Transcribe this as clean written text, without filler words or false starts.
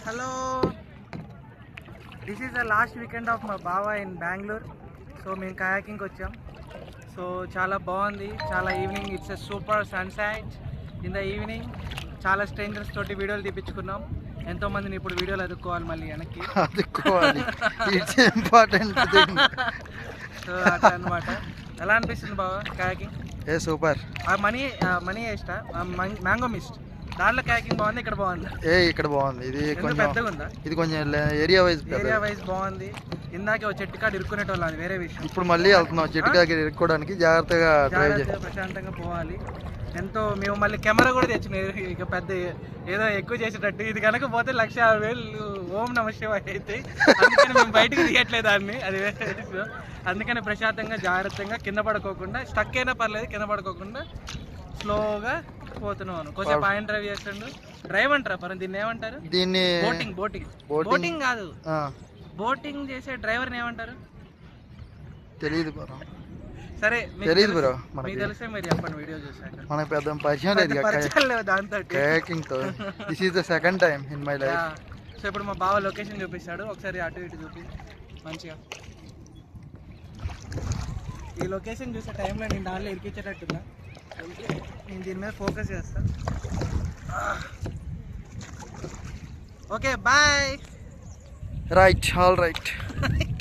Hello, this is the last weekend of my బావా in Bengaluru. So మేము కయాకింగ్కి వచ్చాం. So చాలా బాగుంది. చాలా evening it's a super sunset in the evening. చాలా స్ట్రేంజర్స్ తోటి వీడియోలు తీపించుకున్నాం. ఎంతోమందిని ఇప్పుడు వీడియోలు అదుక్కోవాలి మళ్ళీ వెనక్కి. It's important thing. సో అట్లా అనమాట. ఎలా అనిపిస్తుంది బావా కయాకింగ్? ఏ సూపర్. మనీ ఇష్ట మ్యాంగో మిస్ట్ దాంట్లో కయాకింగ్ బాగుంది, ఇక్కడ బాగుంది. ఇక్కడ బాగుంది. ఇది కొంచెం పెద్దగా ఉందా? ఇది కొంచెం ఏరియా వైజ్ బాగుంది. ఇందాకే ఒక చెట్టు కాడ ఇరుక్కునేటోళ్ళు, అది వేరే విషయం. ఇప్పుడు మళ్ళీ వెళ్తున్నాం చెట్టు కాడికి ఇరుక్కోవడానికి. జాగ్రత్తగా ప్రశాంతంగా పోవాలి. మేము మళ్ళీ కెమెరా కూడా తెచ్చినాయి. ఇక పెద్ద ఏదో ఎక్కువ చేసేటట్టు. ఇది కనుక పోతే 1,50,000 ఓం నమ శివాయ అయితే. అందుకని మేము బయటకు తీయట్లేదు దాన్ని, అది వేరే విషయం. అందుకని ప్రశాంతంగా జాగ్రత్తగా కింద పడుకోకుండా, స్టక్ అయినా పర్లేదు కింద పడుకోకుండా స్లోగా పోతున్నాను. కొంచెం ఆయన డ్రైవ్ చేస్తుండు. డ్రైవ్ అంటారా పరం దీన్ని ఏమంటారు? దీన్ని బోటింగ్ కాదు, బోటింగ్ చేసే డ్రైవర్ని ఏమంటారు తెలియదు. సరే తెలియదు బ్రో, మీకు తెలిసే మీరు చెప్పండి. వీడియో చూసాక మనకు పెద్ద పరిచయం లేదు దాంతో కయాకింగ్ తో. This is the second time in my life. So ఇప్పుడు మా బావ లొకేషన్ చూపిస్తాడు, ఒకసారి అటు ఇటు చూపి మంచిగా. ఈ లొకేషన్ చూసే టైంలో నేను దానిలో ఇరికించేటట్టున్నా. నేను దీని మీద ఫోకస్ చేస్తా. Okay boy. Right, all right.